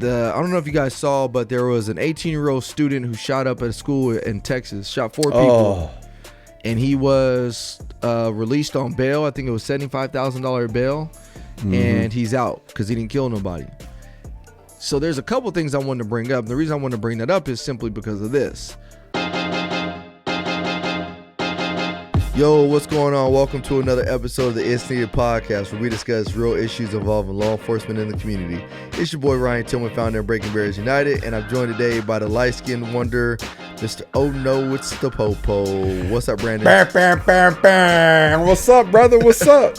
I don't know if you guys saw, but there was an 18-year-old student who shot up at a school in Texas, shot 4 people, and he was released on bail. I think it was $75,000 bail, and he's out because he didn't kill nobody. So there's a couple things I wanted to bring up. The reason I want to bring that up is simply because of this. Yo, what's going on? Welcome to another episode of the It's Needed Podcast, where we discuss real issues involving law enforcement in the community. It's your boy Ryan Tillman, founder of Breaking Barriers United, and I'm joined today by the light-skinned wonder, Mr. Oh No, It's the Popo. What's up, Brandon? Bam, bam, bam, bam. What's up, brother? What's up?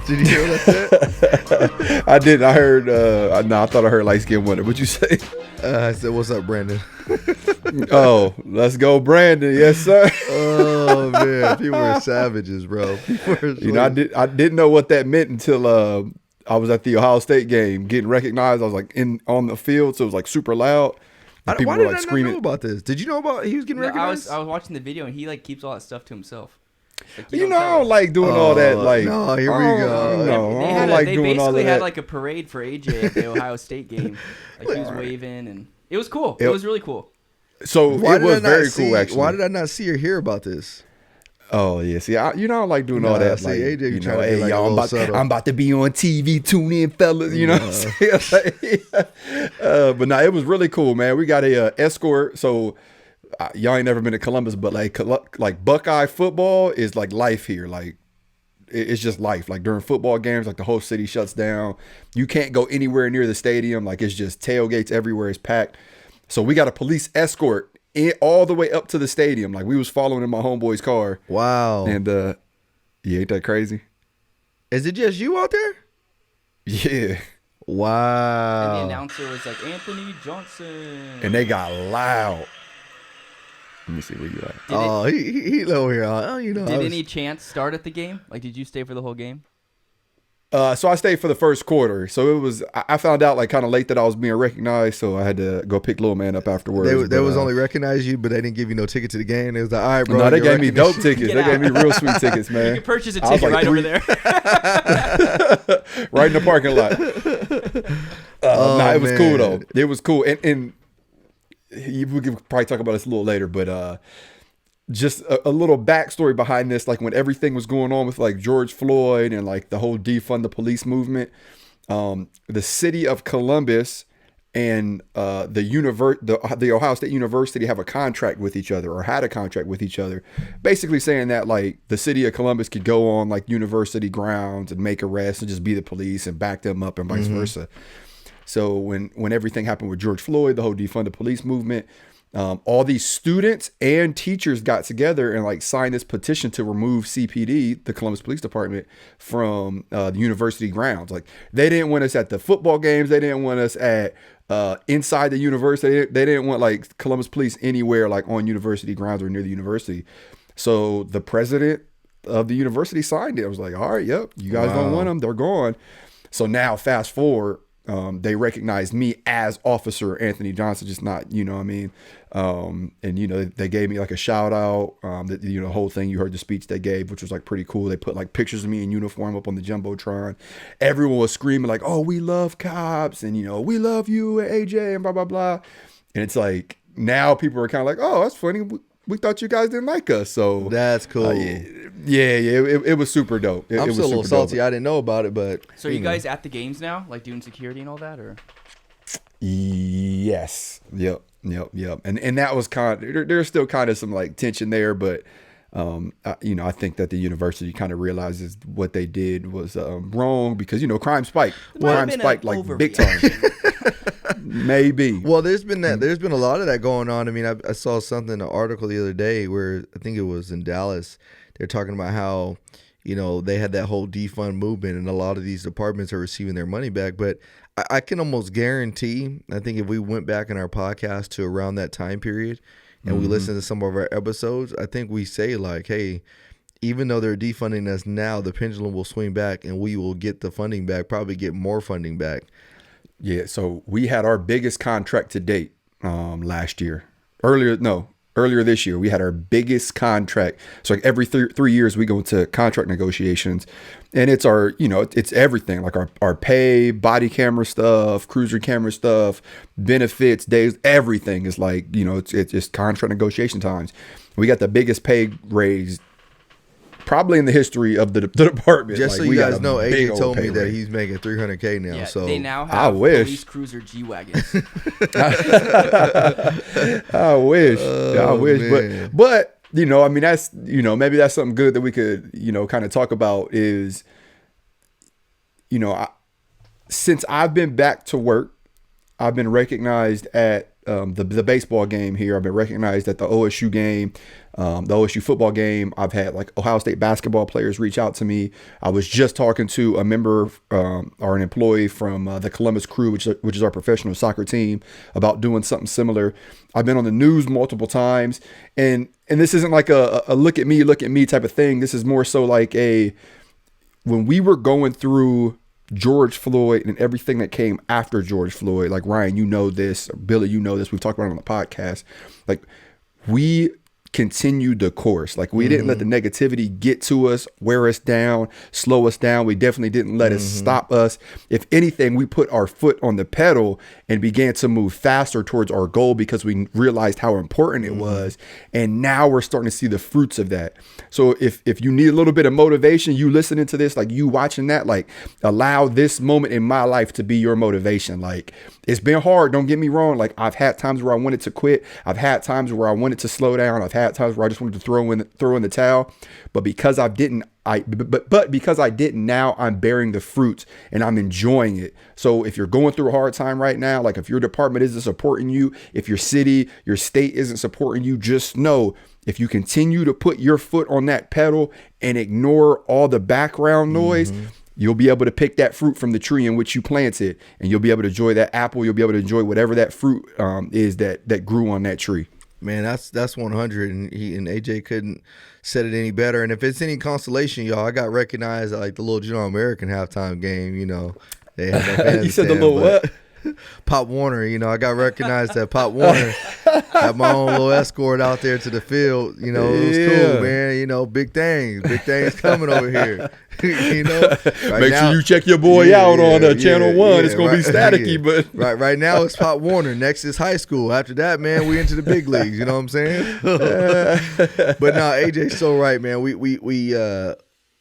Did you hear what I said? I didn't. I heard, I thought I heard light-skinned wonder. What'd you say? I said, what's up, Brandon? Oh, let's go, Brandon. Yes, sir. Oh, man. People were savages, bro. I didn't know what that meant until I was at the Ohio State game getting recognized. I was like on the field, so it was like super loud. Why did I not know about this? Did you know about he was getting recognized? I was watching the video, and he like keeps all that stuff to himself. Like, I don't like doing all that. Like, no, here we go. No, they basically had like a parade for AJ at the Ohio State game. Like he was waving, and it was cool. It was really cool. So it was very cool, actually. Why did I not see or hear about this? Oh yeah, see, I don't like doing all that. Like, AJ trying to be like, y'all, I'm about to be on TV. Tune in, fellas. You know what I'm saying? But it was really cool, man. We got a Escort. So y'all ain't never been to Columbus, but like Buckeye football is like life here. Like it's just life. Like during football games, like the whole city shuts down. You can't go anywhere near the stadium. Like it's just tailgates everywhere. It's packed. So we got a police escort all the way up to the stadium. Like we was following in my homeboy's car. Wow. And yeah, ain't that crazy? Is it just you out there? Yeah. Wow. And the announcer was like, Anthony Johnson. And they got loud. Let me see where you at. He low here. Oh, you know. Did any chants start at the game? Like, did you stay for the whole game? So I stayed for the first quarter. So it was. I found out like kind of late that I was being recognized. So I had to go pick little man up afterwards. They was only recognize you, but they didn't give you no ticket to the game. It was like, all right, bro. No, they gave me dope tickets. They gave me real sweet tickets, man. You can purchase a ticket right over there. Right in the parking lot. It was cool though. It was cool, and we could probably talk about this a little later, but just a little backstory behind this. Like when everything was going on with like George Floyd and like the whole defund the police movement, the city of Columbus and the Ohio State University have a contract with each other, or had a contract with each other, basically saying that like the city of Columbus could go on like university grounds and make arrests and just be the police and back them up and vice versa. So when everything happened with George Floyd, the whole defund the police movement, all these students and teachers got together and like signed this petition to remove CPD, the Columbus Police Department, from the university grounds. Like they didn't want us at the football games. They didn't want us at inside the university. They didn't want like Columbus Police anywhere like on university grounds or near the university. So the president of the university signed it. I was like, all right, yep, you guys don't want them. They're gone. So now fast forward. They recognized me as Officer Anthony Johnson, just not, you know what I mean? And, they gave me like a shout out, the whole thing, you heard the speech they gave, which was like pretty cool. They put like pictures of me in uniform up on the Jumbotron. Everyone was screaming like, oh, we love cops and, we love you, AJ, and blah, blah, blah. And it's like, now people are kind of like, oh, that's funny. We thought you guys didn't like us. So that's cool. It was super dope. I'm still a little salty. Dope. I didn't know about it, but so are you guys at the games now, like doing security and all that, or? Yes. Yep. And that was kind of, there's still kind of some like tension there, but I think that the university kind of realizes what they did was wrong because crime spiked. Crime spiked like big time. Maybe. Well, there's been a lot of that going on. I mean, I saw an article the other day where I think it was in Dallas. They're talking about how, they had that whole defund movement and a lot of these departments are receiving their money back. But I can almost guarantee, I think if we went back in our podcast to around that time period and we listened to some of our episodes, I think we say like, hey, even though they're defunding us now, the pendulum will swing back and we will get the funding back, probably get more funding back. Yeah, so we had our biggest contract to date last year. earlier this year, we had our biggest contract. So like every 3 years we go into contract negotiations, and it's our, it's everything, like our pay, body camera stuff, cruiser camera stuff, benefits, days, everything is like, it's contract negotiation times. We got the biggest pay raise probably in the history of the department. Just like, so you guys know, AJ told me that he's making $300K now. Yeah, so they now have police cruiser G-Wagons. I wish. Oh, I wish. man. But I mean, that's, maybe that's something good that we could, kind of talk about is, since I've been back to work, I've been recognized at the baseball game here. I've been recognized at the OSU game, the OSU football game. I've had like Ohio State basketball players reach out to me. I was just talking to a member or an employee from the Columbus Crew, which is our professional soccer team, about doing something similar. I've been on the news multiple times, and this isn't like a look at me type of thing. This is more so like when we were going through George Floyd and everything that came after George Floyd, like Ryan, this, Billy, this, we've talked about it on the podcast. Like, we continued the course. Like, we didn't let the negativity get to us, wear us down, slow us down. We definitely didn't let it stop us. If anything, we put our foot on the pedal and began to move faster towards our goal because we realized how important it was. And now we're starting to see the fruits of that. So if you need a little bit of motivation, you listening to this, like you watching that, like allow this moment in my life to be your motivation. Like, it's been hard. Don't get me wrong. Like, I've had times where I wanted to quit. I've had times where I wanted to slow down. I've had times where I just wanted to throw in the towel. But because I didn't, because I didn't, now I'm bearing the fruits and I'm enjoying it. So if you're going through a hard time right now, like if your department isn't supporting you, if your city, your state isn't supporting you, just know if you continue to put your foot on that pedal and ignore all the background noise, you'll be able to pick that fruit from the tree in which you planted, and you'll be able to enjoy that apple. You'll be able to enjoy whatever that fruit is that grew on that tree. Man, that's 100, and AJ couldn't said it any better. And if it's any consolation, y'all, I got recognized at like the little General American halftime game. They had that band You said the stand, little what? Pop Warner, I got recognized at Pop Warner. Had my own little escort out there to the field. It was cool, man. Big things coming over here. Make sure you check your boy out on Channel 1. It's gonna be staticky, but right now it's Pop Warner. Next is high school. After that, man, we into the big leagues. You know what I'm saying? But no, AJ's so right, man. We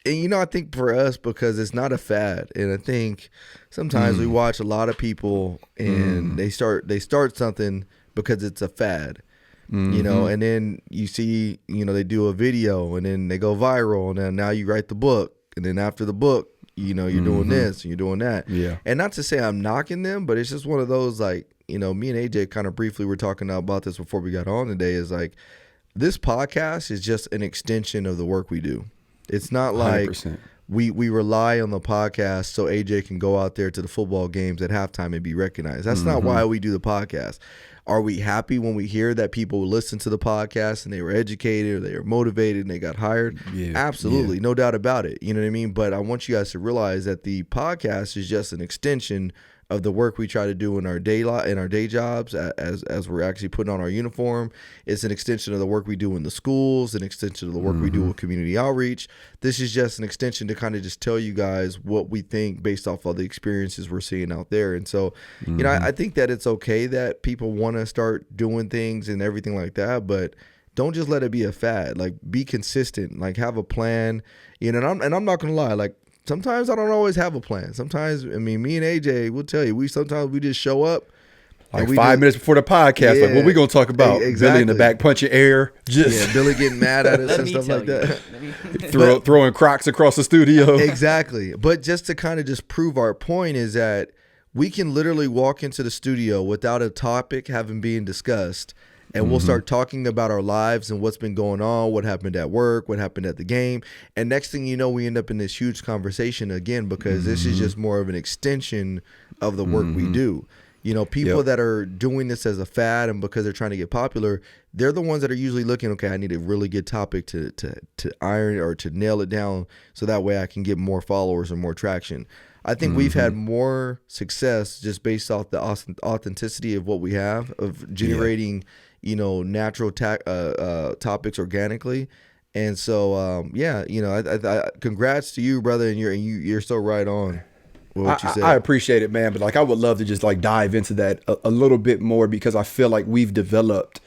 and I think for us, because it's not a fad, and I think sometimes we watch a lot of people and they start something because it's a fad. And then you see, they do a video and then they go viral, and then now you write the book, and then after the book, you're doing this and you're doing that. Yeah. And not to say I'm knocking them, but it's just one of those, like, me and AJ kind of briefly were talking about this before we got on today, is like, this podcast is just an extension of the work we do. It's not like 100%. we rely on the podcast so AJ can go out there to the football games at halftime and be recognized. That's not why we do the podcast. Are we happy when we hear that people listen to the podcast and they were educated or they were motivated and they got hired? Yeah. Absolutely. Yeah. No doubt about it. You know what I mean? But I want you guys to realize that the podcast is just an extension of the work we try to do in our day jobs as we're actually putting on our uniform. It's an extension of the work we do in the schools, an extension of the work we do with community outreach. This is just an extension to kind of just tell you guys what we think based off all the experiences we're seeing out there. And so, I think that it's okay that people want to start doing things and everything like that, but don't just let it be a fad. Like, be consistent, like have a plan, and I'm not going to lie, like, sometimes I don't always have a plan. Sometimes, me and AJ will tell you, sometimes we just show up. Like 5 minutes before the podcast, like, what we going to talk about? Exactly. Billy in the back punching air. Billy getting mad at us and stuff like that. Throwing Crocs across the studio. Exactly. But just to kind of just prove our point is that we can literally walk into the studio without a topic having been discussed, and we'll start talking about our lives and what's been going on, what happened at work, what happened at the game. And next thing you know, we end up in this huge conversation again, because this is just more of an extension of the work we do. You know, people that are doing this as a fad and because they're trying to get popular, they're the ones that are usually looking, okay, I need a really good topic to iron or to nail it down so that way I can get more followers and more traction. I think we've had more success just based off the authenticity of what we have, of generating, you know, natural topics organically. And so, you know, I congrats to you, brother, and you're so right on. What you said. I appreciate it, man, but like I would love to just like dive into that a little bit more, because I feel like we've developed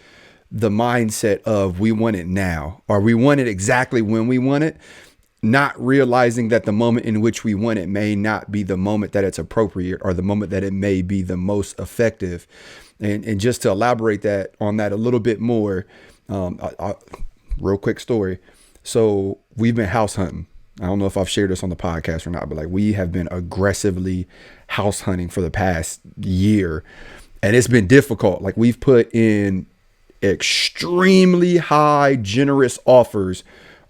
the mindset of we want it now, or we want it exactly when we want it, not realizing that the moment in which we want it may not be the moment that it's appropriate, or the moment that it may be the most effective. And just to elaborate on that a little bit more, real quick story. So we've been house hunting. I don't know if I've shared this on the podcast or not, but like we have been aggressively house hunting for the past year, and it's been difficult. Like we've put in extremely high, generous offers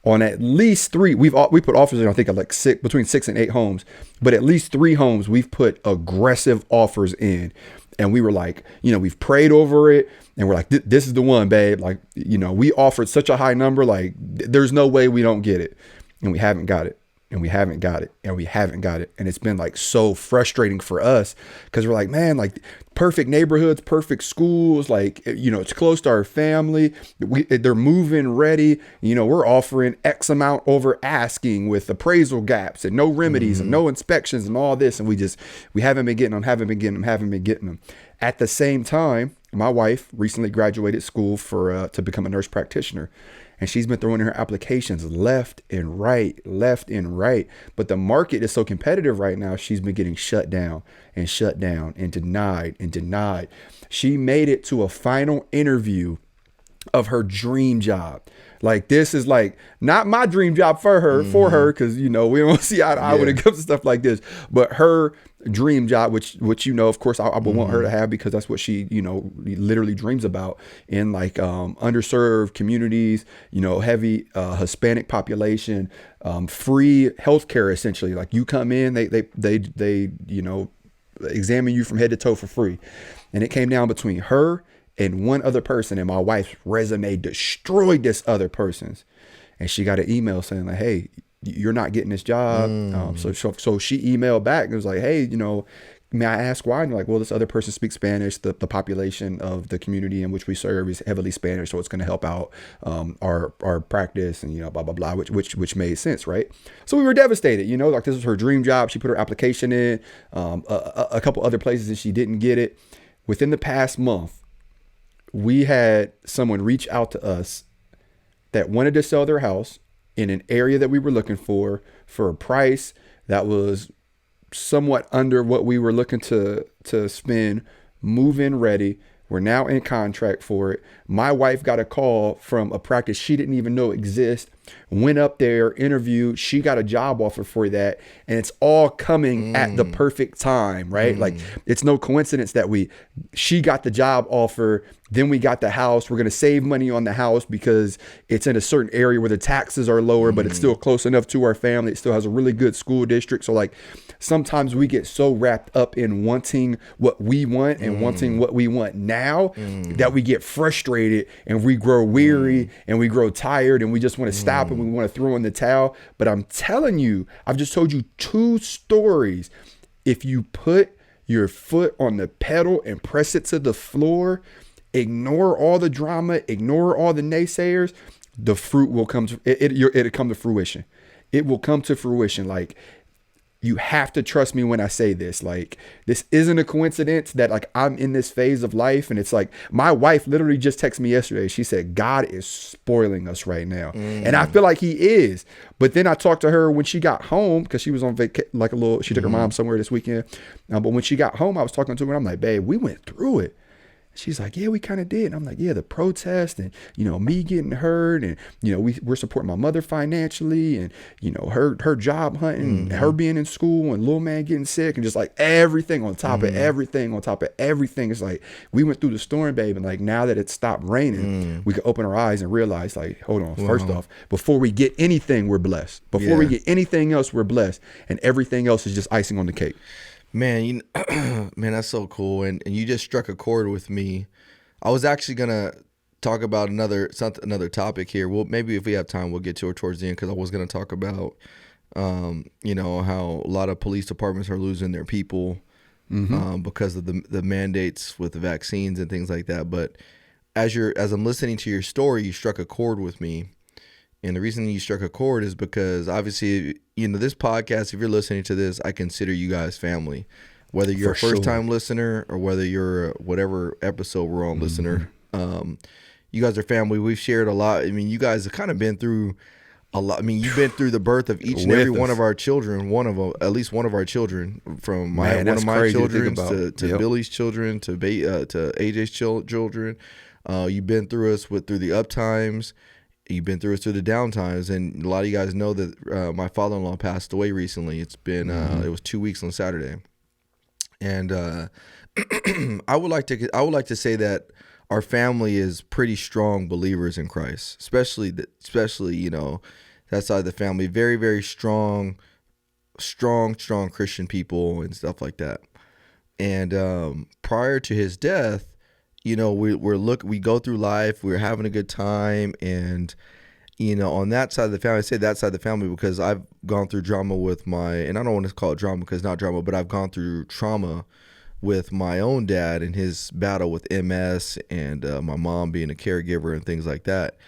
on at least 3. We put offers in, I think, like between 6 and 8 homes, but at least 3 homes we've put aggressive offers in. And we were like, you know, we've prayed over it, and we're like, this is the one, babe. Like, you know, we offered such a high number, like there's no way we don't get it. And we haven't got it, and we haven't got it, and we haven't got it. And it's been like so frustrating for us, because we're like, man, like perfect neighborhoods, perfect schools, like, you know, it's close to our family. They're moving ready. You know, we're offering X amount over asking with appraisal gaps and no remedies and no inspections and all this. And we haven't been getting them. At the same time, my wife recently graduated school to become a nurse practitioner. And she's been throwing in her applications left and right. But the market is so competitive right now. She's been getting shut down and denied. She made it to a final interview of her dream job. Like, this is like not my dream job for her, because, you know, we don't see eye to eye when it comes to stuff like this. But her dream job, which you know, of course, I would want her to have, because that's what she, you know, literally dreams about, in like underserved communities, you know, heavy Hispanic population, free healthcare, essentially. Like, you come in, they you know, examine you from head to toe for free. And it came down between her and one other person, and my wife's resume destroyed this other person's. And she got an email saying like, hey, you're not getting this job. So she emailed back and was like, hey, you know, may I ask why? And they're like, well, this other person speaks Spanish. The population of the community in which we serve is heavily Spanish, so it's going to help out our practice, and, you know, blah blah blah, which made sense, right? So we were devastated, you know, like this was her dream job. She put her application in a couple other places, and she didn't get it. Within the past month, we had someone reach out to us that wanted to sell their house in an area that we were looking for a price that was somewhat under what we were looking to spend, move-in ready. We're now in contract for it. My wife got a call from a practice she didn't even know exists, went up there, interviewed. She got a job offer for that. And it's all coming at the perfect time, right? Like, it's no coincidence that she got the job offer, then we got the house. We're going to save money on the house because it's in a certain area where the taxes are lower, but it's still close enough to our family. It still has a really good school district. So like, sometimes we get so wrapped up in wanting what we want and wanting what we want now that we get frustrated, and we grow weary and we grow tired, and we just want to stop and we want to throw in the towel. But I'm telling you, I've just told you 2 stories. If you put your foot on the pedal and press it to the floor, ignore all the drama, ignore all the naysayers, the fruit will come to it'll come to fruition. It will come to fruition. Like, you have to trust me when I say this. Like, this isn't a coincidence that like I'm in this phase of life. And it's like, my wife literally just texted me yesterday. She said, God is spoiling us right now. And I feel like he is. But then I talked to her when she got home, because she was on vacation, she took her mom somewhere this weekend. But when she got home, I was talking to her, and I'm like, babe, we went through it. She's like, yeah, we kind of did. And I'm like, yeah, the protest, and, you know, me getting hurt, and, you know, we're supporting my mother financially, and, you know, her job hunting, and her being in school, and little man getting sick, and just like everything on top of everything on top of everything. It's like, we went through the storm, babe. And like, now that it stopped raining, we could open our eyes and realize, like, hold on, first off, before we get anything, we're blessed. Before we get anything else, we're blessed. And everything else is just icing on the cake. Man, man, that's so cool. And you just struck a chord with me. I was actually gonna talk about another topic here. Well, maybe if we have time, we'll get to it towards the end, because I was gonna talk about, how a lot of police departments are losing their people, because of the mandates with the vaccines and things like that. But as I'm listening to your story, you struck a chord with me. And the reason you struck a chord is because obviously, this podcast, if you're listening to this, I consider you guys family. Whether you're a first-time listener or whether you're whatever episode we're on listener, you guys are family. We've shared a lot. I mean, you guys have kind of been through a lot. I mean, you've been through the birth of each and every one of our children, at least one of our children, from one of my children to Billy's children to AJ's children. You've been through us through the up times. You've been through us through the down times, and a lot of you guys know that my father-in-law passed away recently. It's been it was 2 weeks on Saturday, and I would like to say that our family is pretty strong believers in Christ, especially that side of the family. Very, very strong Christian people and stuff like that. And prior to his death, we go through life, we're having a good time, and on that side of the family, I say that side of the family because I've gone through drama and I don't want to call it drama because it's not drama, but I've gone through trauma with my own dad and his battle with MS, and my mom being a caregiver and things like that.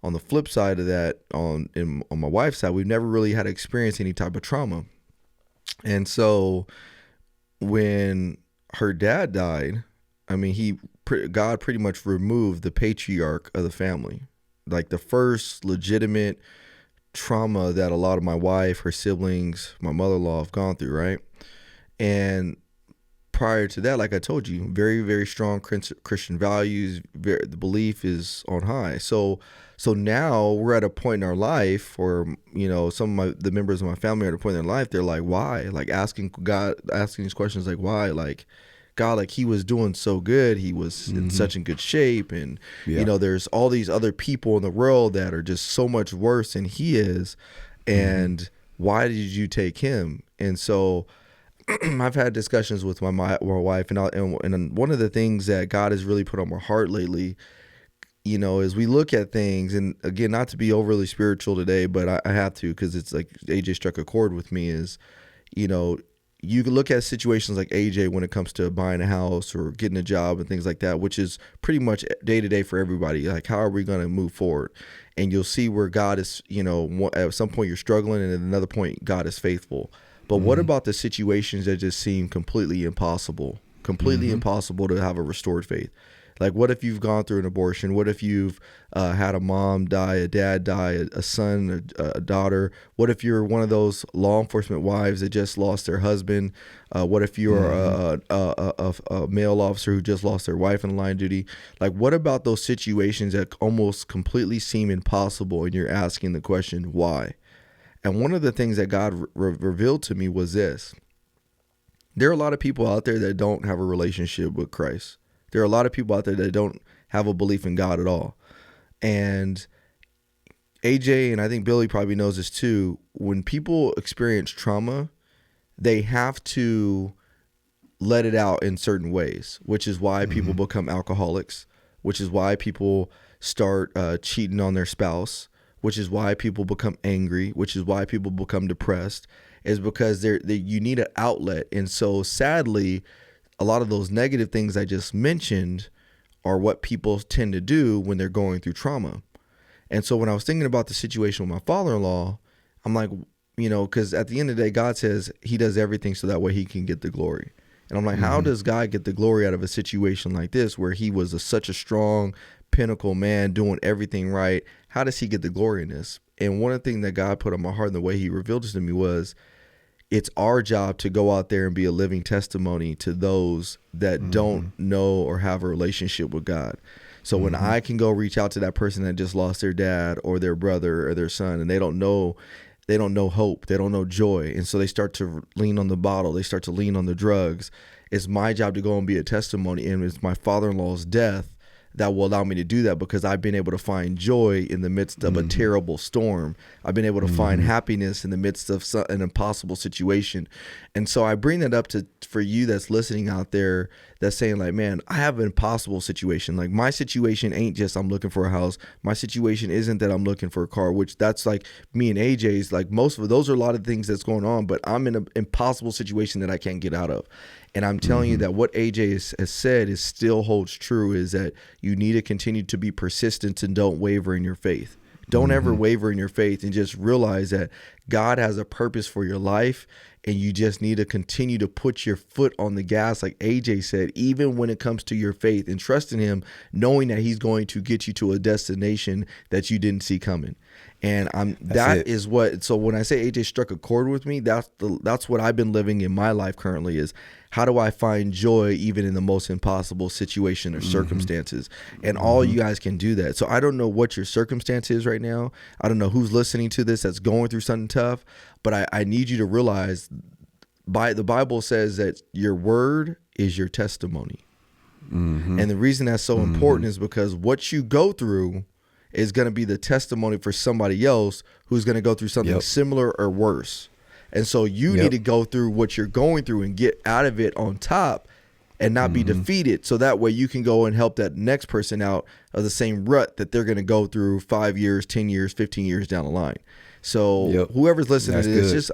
On the flip side of that, on my wife's side, we've never really had to experience any type of trauma. And so when her dad died, I mean, God pretty much removed the patriarch of the family, like the first legitimate trauma that a lot of my wife, her siblings, my mother-in-law have gone through, right? And prior to that, like I told you, very, very strong Christian values. The belief is on high. So now we're at a point in our life, or some of the members of my family are at a point in their life. They're like, why? Like asking these questions, like why? Like, God, like he was doing so good. He was in such in good shape. And, there's all these other people in the world that are just so much worse than he is. And why did you take him? And so I've had discussions with my wife, and one of the things that God has really put on my heart lately, as we look at things, and again, not to be overly spiritual today, but I have to, because it's like AJ struck a chord with me, is, you can look at situations like AJ when it comes to buying a house or getting a job and things like that, which is pretty much day to day for everybody. Like, how are we going to move forward? And you'll see where God is, at some point you're struggling, and at another point God is faithful. But what about the situations that just seem completely impossible to have a restored faith? Like, what if you've gone through an abortion? What if you've had a mom die, a dad die, a son, a daughter? What if you're one of those law enforcement wives that just lost their husband? What if you're a male officer who just lost their wife in line of duty? Like, what about those situations that almost completely seem impossible, and you're asking the question, why? And one of the things that God revealed to me was this. There are a lot of people out there that don't have a relationship with Christ. There are a lot of people out there that don't have a belief in God at all. And AJ, and I think Billy probably knows this too, when people experience trauma, they have to let it out in certain ways, which is why people become alcoholics, which is why people start cheating on their spouse, which is why people become angry, which is why people become depressed, is because you need an outlet. And so sadly, a lot of those negative things I just mentioned are what people tend to do when they're going through trauma. And so when I was thinking about the situation with my father-in-law, I'm like, because at the end of the day, God says he does everything so that way he can get the glory. And I'm like, how does God get the glory out of a situation like this where he was such a strong pinnacle man doing everything right? How does he get the glory in this? And one of the things that God put on my heart and the way he revealed it to me was, it's our job to go out there and be a living testimony to those that don't know or have a relationship with God. So when I can go reach out to that person that just lost their dad or their brother or their son, and they don't know hope, they don't know joy, and so they start to lean on the bottle, they start to lean on the drugs, it's my job to go and be a testimony. And it's my father-in-law's death that will allow me to do that, because I've been able to find joy in the midst of a terrible storm. I've been able to find happiness in the midst of an impossible situation. And so I bring that up for you that's listening out there, that's saying like, man, I have an impossible situation. Like, my situation ain't just I'm looking for a house. My situation isn't that I'm looking for a car, which that's like me and AJ's, like most of those are a lot of things that's going on, but I'm in an impossible situation that I can't get out of. And I'm telling you that what AJ has said is still holds true, is that you need to continue to be persistent and don't waver in your faith. Don't ever waver in your faith, and just realize that God has a purpose for your life, and you just need to continue to put your foot on the gas, like AJ said, even when it comes to your faith, and trust in him, knowing that he's going to get you to a destination that you didn't see coming. And that is what, so when I say AJ struck a chord with me, that's what I've been living in my life currently, is how do I find joy even in the most impossible situation or circumstances? And all you guys can do that. So I don't know what your circumstance is right now. I don't know who's listening to this that's going through something tough, but I need you to realize the Bible says that your word is your testimony. And the reason that's so important is because what you go through is going to be the testimony for somebody else who's going to go through something similar or worse. And so you need to go through what you're going through and get out of it on top and not be defeated. So that way you can go and help that next person out of the same rut that they're going to go through 5 years, 10 years, 15 years down the line. So whoever's listening to this, just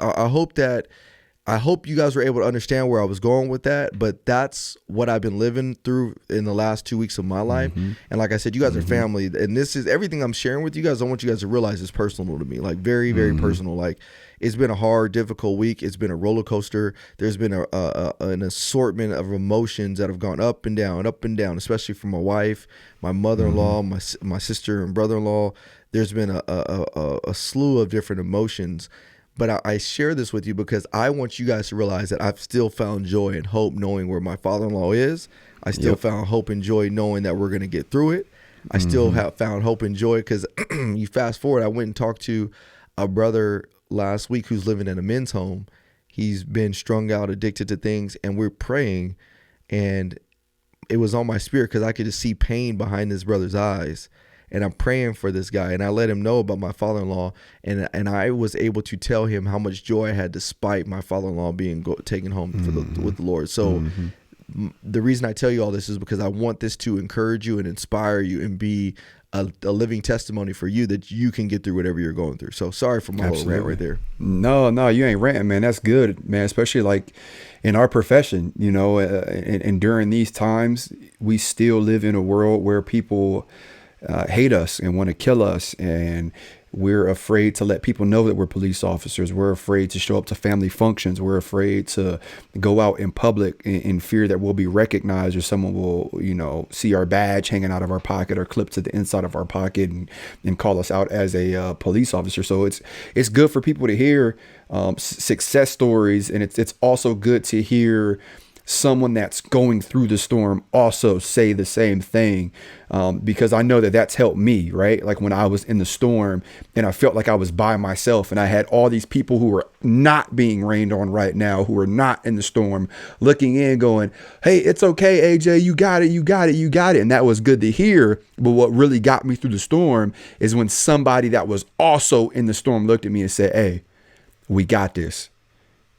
I hope you guys were able to understand where I was going with that, but that's what I've been living through in the last 2 weeks of my life. And like I said, you guys are family, and this is everything I'm sharing with you guys. I want you guys to realize it's personal to me, like very, very personal. Like, it's been a hard, difficult week. It's been a roller coaster. There's been an assortment of emotions that have gone up and down, especially from my wife, my mother-in-law, my sister and brother-in-law. There's been a slew of different emotions. But I share this with you because I want you guys to realize that I've still found joy and hope knowing where my father-in-law is. I still found hope and joy knowing that we're going to get through it. I still have found hope and joy because you fast forward, I went and talked to a brother last week who's living in a men's home. He's been strung out, addicted to things, and we're praying. And it was on my spirit because I could just see pain behind this brother's eyes. And I'm praying for this guy, and I let him know about my father-in-law, and I was able to tell him how much joy I had despite my father-in-law being taken home with the Lord. So the reason I tell you all this is because I want this to encourage you and inspire you and be a living testimony for you that you can get through whatever you're going through. So sorry for my little rant right there. No, you ain't ranting, man. That's good, man. Especially like in our profession, you know, and during these times, we still live in a world where people hate us and want to kill us, and we're afraid to let people know that we're police officers. We're afraid to show up to family functions. We're afraid to go out in public in fear that we'll be recognized, or someone will, you know, see our badge hanging out of our pocket or clipped to the inside of our pocket and call us out as a police officer. So it's good for people to hear success stories, and it's also good to hear someone that's going through the storm also say the same thing, because I know that that's helped me, right? Like when I was in the storm and I felt like I was by myself, and I had all these people who were not being rained on right now, who were not in the storm, looking in going, hey, it's okay, AJ, you got it. And that was good to hear. But what really got me through the storm is when somebody that was also in the storm looked at me and said, hey, we got this.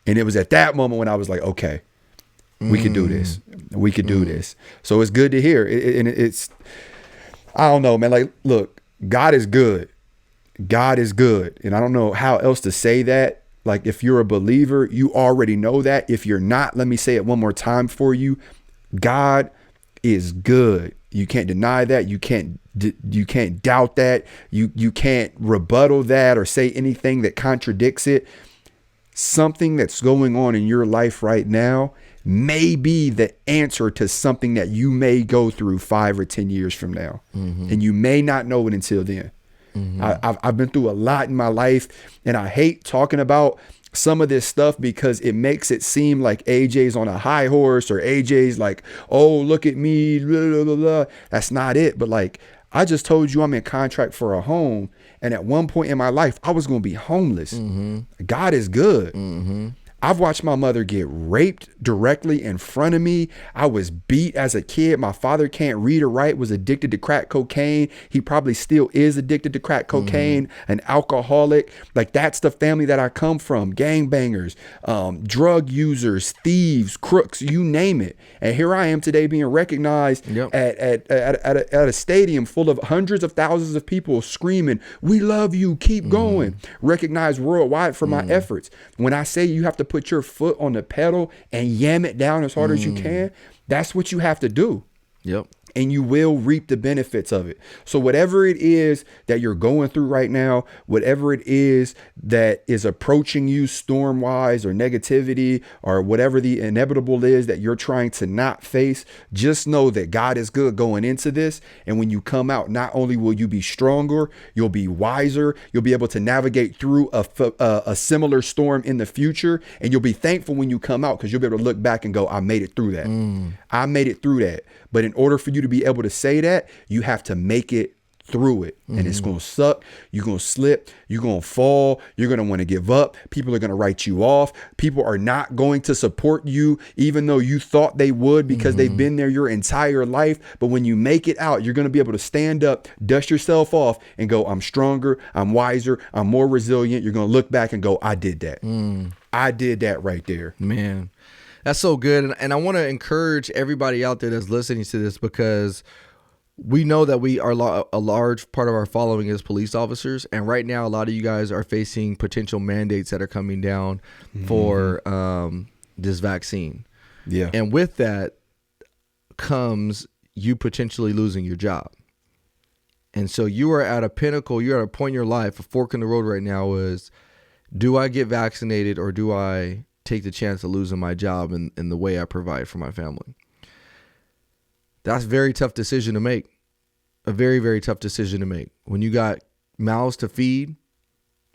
And it was at that moment when I was like, okay, we could do this. We could do this. So it's good to hear. It's, I don't know, man. Like, look, God is good. God is good. And I don't know how else to say that. Like, if you're a believer, you already know that. If you're not, let me say it one more time for you. God is good. You can't deny that. You can't doubt that. You can't rebuttal that or say anything that contradicts it. Something that's going on in your life right now may be the answer to something that you may go through 5 or 10 years from now. And you may not know it until then. I've been through a lot in my life, and I hate talking about some of this stuff because it makes it seem like AJ's on a high horse, or AJ's like, oh, look at me, blah, blah, blah. That's not it. But like, I just told you I'm in contract for a home, and at one point in my life, I was going to be homeless. God is good. I've watched my mother get raped directly in front of me. I was beat as a kid. My father can't read or write, was addicted to crack cocaine. He probably still is addicted to crack cocaine, an alcoholic. Like, that's the family that I come from. Gangbangers, drug users, thieves, crooks, you name it. And here I am today being recognized at a stadium full of hundreds of thousands of people screaming, "We love you, keep going." Recognized worldwide for my efforts. When I say you have to put your foot on the pedal and yam it down as hard as you can, that's what you have to do. Yep. And you will reap the benefits of it. So whatever it is that you're going through right now, whatever it is that is approaching you storm-wise or negativity or whatever the inevitable is that you're trying to not face, just know that God is good going into this. And when you come out, not only will you be stronger, you'll be wiser, you'll be able to navigate through a similar storm in the future. And you'll be thankful when you come out, because you'll be able to look back and go, I made it through that. I made it through that. But in order for you to be able to say that, you have to make it through it. And it's going to suck. You're going to slip. You're going to fall. You're going to want to give up. People are going to write you off. People are not going to support you, even though you thought they would, because they've been there your entire life. But when you make it out, you're going to be able to stand up, dust yourself off, and go, I'm stronger. I'm wiser. I'm more resilient. You're going to look back and go, I did that. I did that right there. Man. That's so good. And I want to encourage everybody out there that's listening to this, because we know that we are a large part of our following is police officers. And right now, a lot of you guys are facing potential mandates that are coming down for this vaccine. Yeah. And with that comes you potentially losing your job. And so you are at a pinnacle, you're at a point in your life, a fork in the road right now is, do I get vaccinated or do I take the chance of losing my job and the way I provide for my family? That's a very tough decision to make. A very, very tough decision to make. When you got mouths to feed,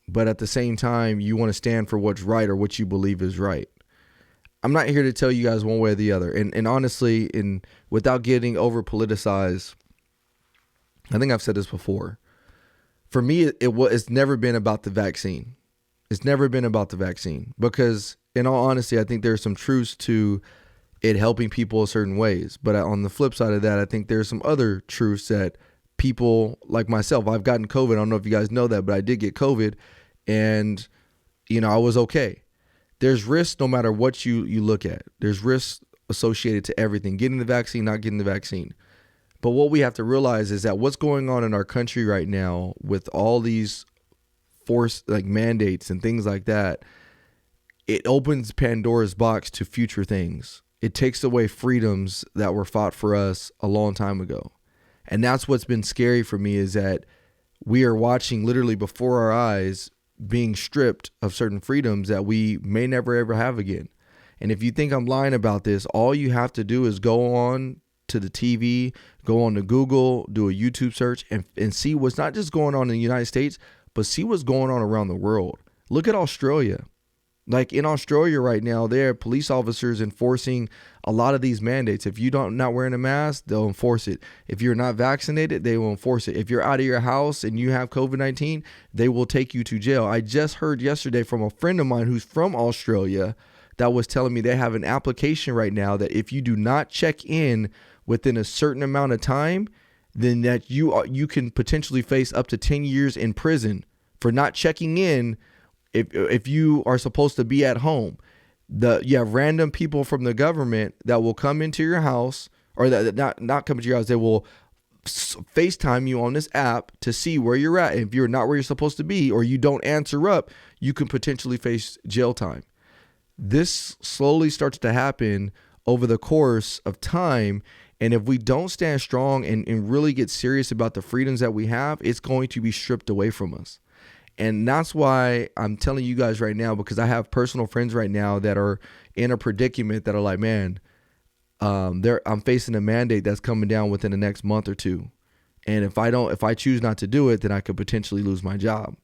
but at the same time, you want to stand for what's right or what you believe is right. I'm not here to tell you guys one way or the other. And honestly, without getting over politicized, I think I've said this before. For me, it's never been about the vaccine. It's never been about the vaccine, because in all honesty, I think there's some truths to it helping people in certain ways. But on the flip side of that, I think there's some other truths that people like myself, I've gotten COVID. I don't know if you guys know that, but I did get COVID, and I was okay. There's risks no matter what you look at. There's risks associated to everything, getting the vaccine, not getting the vaccine. But what we have to realize is that what's going on in our country right now with all these forced mandates and things like that, it opens Pandora's box to future things. It takes away freedoms that were fought for us a long time ago. And that's what's been scary for me, is that we are watching literally before our eyes being stripped of certain freedoms that we may never ever have again. And if you think I'm lying about this, all you have to do is go on to the TV, go on to Google, do a YouTube search, and see what's not just going on in the United States, but see what's going on around the world. Look at Australia. Like in Australia right now, there are police officers enforcing a lot of these mandates. If you're not wearing a mask, they'll enforce it. If you're not vaccinated, they will enforce it. If you're out of your house and you have COVID-19, they will take you to jail. I just heard yesterday from a friend of mine who's from Australia that was telling me they have an application right now that if you do not check in within a certain amount of time, then that you can potentially face up to 10 years in prison for not checking in if you are supposed to be at home. You have random people from the government that will come into your house, or that not come into your house. They will FaceTime you on this app to see where you're at. If you're not where you're supposed to be, or you don't answer up, you can potentially face jail time. This slowly starts to happen over the course of time. And if we don't stand strong and really get serious about the freedoms that we have, it's going to be stripped away from us. And that's why I'm telling you guys right now, because I have personal friends right now that are in a predicament that are like, man, I'm facing a mandate that's coming down within the next month or two. And if I choose not to do it, then I could potentially lose my job.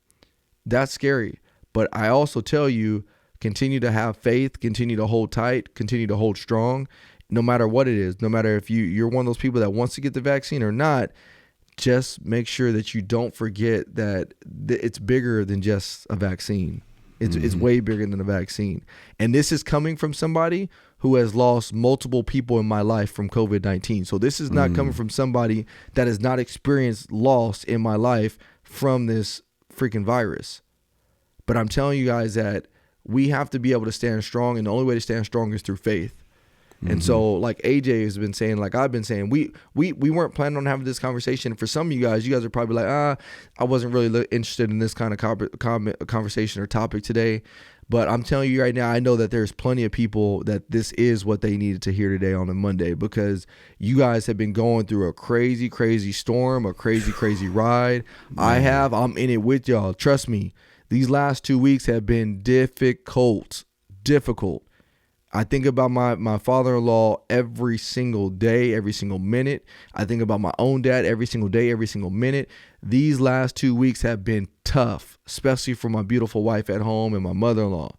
That's scary. But I also tell you, continue to have faith, continue to hold tight, continue to hold strong, no matter what it is. No matter if you're one of those people that wants to get the vaccine or not, just make sure that you don't forget that it's bigger than just a vaccine. It's way bigger than a vaccine. And this is coming from somebody who has lost multiple people in my life from COVID-19. So this is not coming from somebody that has not experienced loss in my life from this freaking virus. But I'm telling you guys that we have to be able to stand strong, and the only way to stand strong is through faith. And so, like AJ has been saying, like I've been saying, we weren't planning on having this conversation. For some of you guys are probably like, I wasn't really interested in this kind of conversation or topic today. But I'm telling you right now, I know that there's plenty of people that this is what they needed to hear today on a Monday, because you guys have been going through a crazy, crazy storm, a crazy, crazy ride. I'm in it with y'all. Trust me. These last 2 weeks have been difficult. I think about my father-in-law every single day, every single minute. I think about my own dad every single day, every single minute. These last 2 weeks have been tough, especially for my beautiful wife at home and my mother-in-law.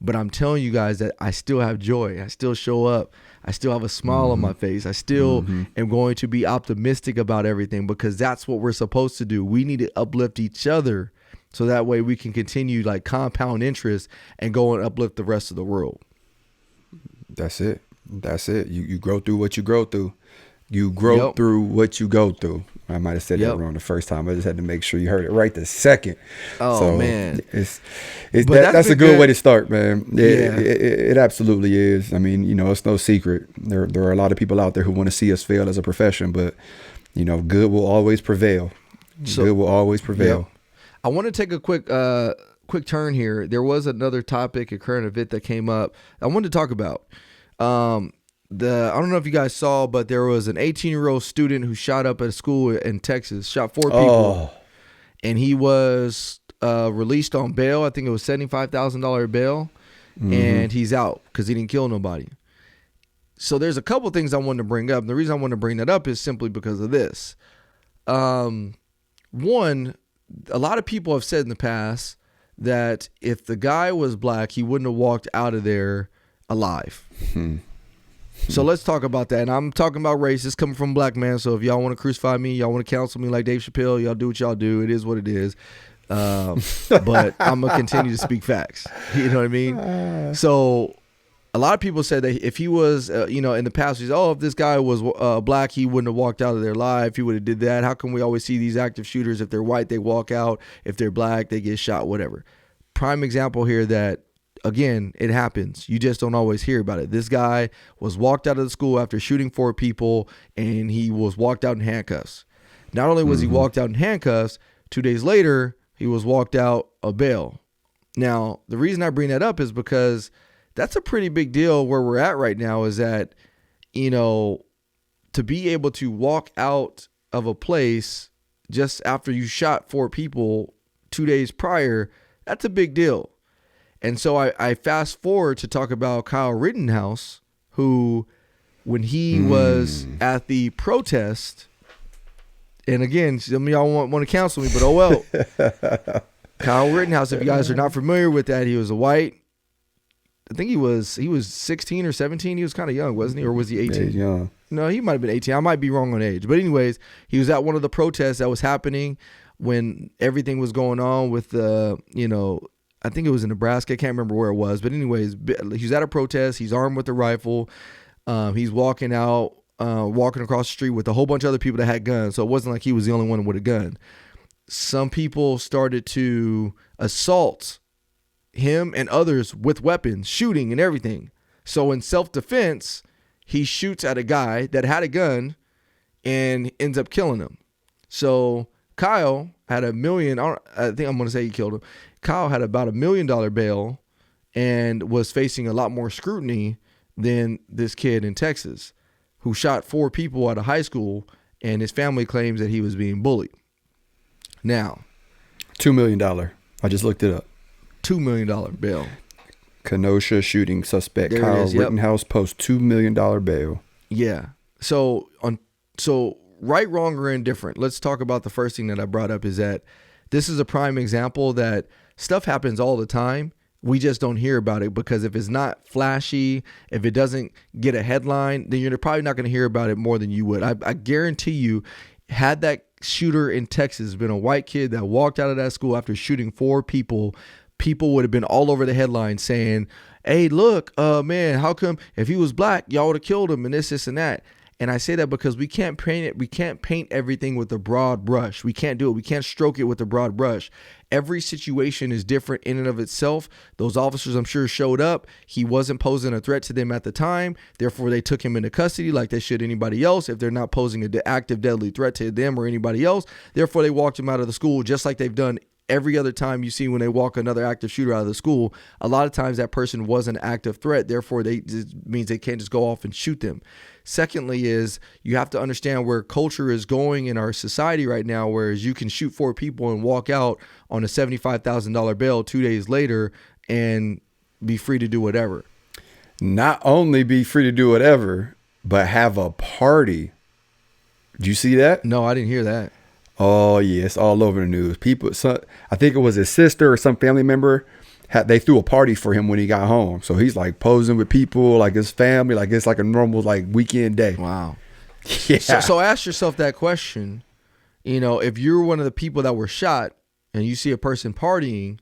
But I'm telling you guys that I still have joy. I still show up. I still have a smile on my face. I still am going to be optimistic about everything, because that's what we're supposed to do. We need to uplift each other, so that way we can continue like compound interest and go and uplift the rest of the world. That's it. You grow through what you grow through. You grow through what you go through. I might have said that wrong the first time. I just had to make sure you heard it right the second. Oh, so, man. That's a good way to start, man. It absolutely is. I mean, it's no secret. There are a lot of people out there who want to see us fail as a profession, but, good will always prevail. Good will always prevail. Yep. I want to take a quick turn here. There was another topic, a current event that came up I wanted to talk about. I don't know if you guys saw, but there was an 18-year-old student who shot up at a school in Texas, shot 4 people, and he was released on bail. I think it was $75,000 bail, and he's out because he didn't kill nobody. So there's a couple things I wanted to bring up. And the reason I want to bring that up is simply because of this. One, a lot of people have said in the past that if the guy was black, he wouldn't have walked out of there alive. So let's talk about that. And I'm talking about race. It's coming from a black man. So if y'all want to crucify me, y'all want to counsel me like Dave Chappelle, y'all do what y'all do. It is what it is. But I'm going to continue to speak facts. You know what I mean? So a lot of people said that if he was, in the past, if this guy was black, he wouldn't have walked out of there alive. He would have did that. How come we always see these active shooters? If they're white, they walk out. If they're black, they get shot, whatever. Prime example here that, again, it happens. You just don't always hear about it. This guy was walked out of the school after shooting 4 people, and he was walked out in handcuffs. Not only was he walked out in handcuffs, 2 days later, he was walked out of bail. Now, the reason I bring that up is because that's a pretty big deal where we're at right now, is that, to be able to walk out of a place just after you shot 4 people 2 days prior, that's a big deal. And so I fast forward to talk about Kyle Rittenhouse, who, when he was at the protest, and again, some of y'all want to counsel me, but oh well. Kyle Rittenhouse, if you guys are not familiar with that, he was a white. I think he was 16 or 17. He was kind of young, wasn't he? Or was he 18? Yeah, young. No, he might have been 18. I might be wrong on age. But anyways, he was at one of the protests that was happening when everything was going on with the, I think it was in Nebraska. I can't remember where it was. But anyways, he's at a protest. He's armed with a rifle. He's walking across the street with a whole bunch of other people that had guns. So it wasn't like he was the only one with a gun. Some people started to assault him and others with weapons, shooting and everything. So in self-defense, he shoots at a guy that had a gun and ends up killing him. So Kyle had $1 million. I think I'm going to say he killed him. Kyle had about $1 million bail and was facing a lot more scrutiny than this kid in Texas who shot 4 people at a high school, and his family claims that he was being bullied. Now, $2 million. I just looked it up. $2 million bail. Kenosha shooting suspect there Kyle Rittenhouse posts $2 million bail. Yeah. So right, wrong, or indifferent. Let's talk about the first thing that I brought up, is that this is a prime example that stuff happens all the time. We just don't hear about it because if it's not flashy, if it doesn't get a headline, then you're probably not going to hear about it more than you would. I guarantee you, had that shooter in Texas been a white kid that walked out of that school after shooting 4 people, people would have been all over the headlines saying, hey, look, man, how come if he was black, y'all would have killed him and this and that. And I say that because we can't paint it. We can't paint everything with a broad brush. We can't do it. We can't stroke it with a broad brush. Every situation is different in and of itself. Those officers, I'm sure, showed up. He wasn't posing a threat to them at the time. Therefore, they took him into custody like they should anybody else. If they're not posing an active, deadly threat to them or anybody else, therefore, they walked him out of the school just like they've done every other time you see when they walk another active shooter out of the school. A lot of times that person was an active threat. Therefore, it means they can't just go off and shoot them. Secondly is you have to understand where culture is going in our society right now, whereas you can shoot 4 people and walk out on a $75,000 bail 2 days later and be free to do whatever. Not only be free to do whatever, but have a party. Did you see that? No, I didn't hear that. Oh, yeah, it's all over the news. People, I think it was his sister or some family member. They threw a party for him when he got home. So he's like posing with people, like his family, like it's like a normal like weekend day. Wow. Yeah. So ask yourself that question. You know, if you're one of the people that were shot and you see a person partying,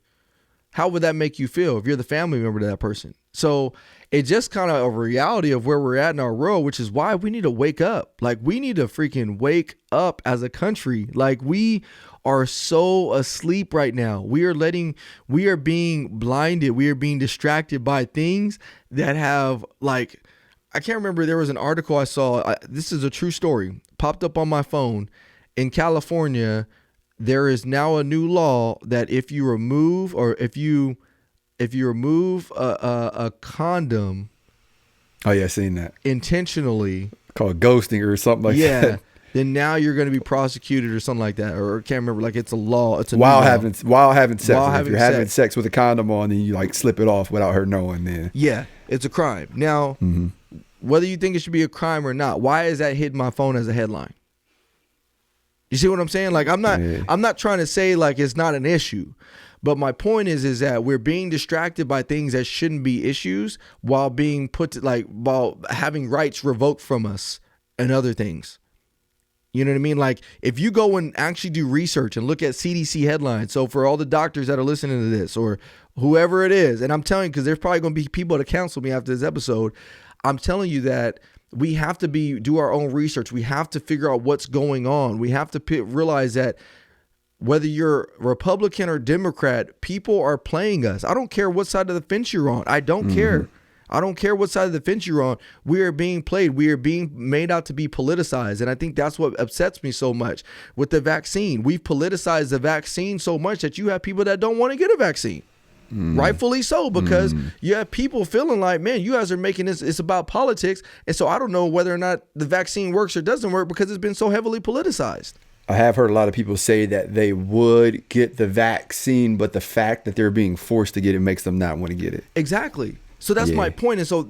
how would that make you feel if you're the family member to that person? So it's just kind of a reality of where we're at in our world, which is why we need to wake up. Like we need to freaking wake up as a country. Like we are so asleep right now. We are being blinded. We are being distracted by things that have like, I can't remember. There was an article I saw. This is a true story. Popped up on my phone. In California, there is now a new law that if you remove a condom. Oh yeah, seen that. Intentionally. Called ghosting or something like that. Then now you're going to be prosecuted or something like that, or I can't remember. Like it's a law. It's a while having sex. If you're having sex. sex with a condom on, and you like slip it off without her knowing, then it's a crime. Now, whether you think it should be a crime or not, why is that hitting my phone as a headline? You see what I'm saying? Like I'm not trying to say like it's not an issue, but my point is that we're being distracted by things that shouldn't be issues while being while having rights revoked from us and other things. You know what I mean? Like if you go and actually do research and look at CDC headlines. So for all the doctors that are listening to this or whoever it is, and I'm telling you, because there's probably going to be people to counsel me after this episode. I'm telling you that we have to do our own research. We have to figure out what's going on. We have to realize that whether you're Republican or Democrat, people are playing us. I don't care what side of the fence you're on. I don't care. I don't care what side of the fence you're on. We are being played. We are being made out to be politicized. And I think that's what upsets me so much with the vaccine. We've politicized the vaccine so much that you have people that don't want to get a vaccine. Rightfully so, because you have people feeling like, man, you guys are making this, it's about politics. And so I don't know whether or not the vaccine works or doesn't work because it's been so heavily politicized. I have heard a lot of people say that they would get the vaccine, but the fact that they're being forced to get it makes them not want to get it. Exactly. So that's my point. And so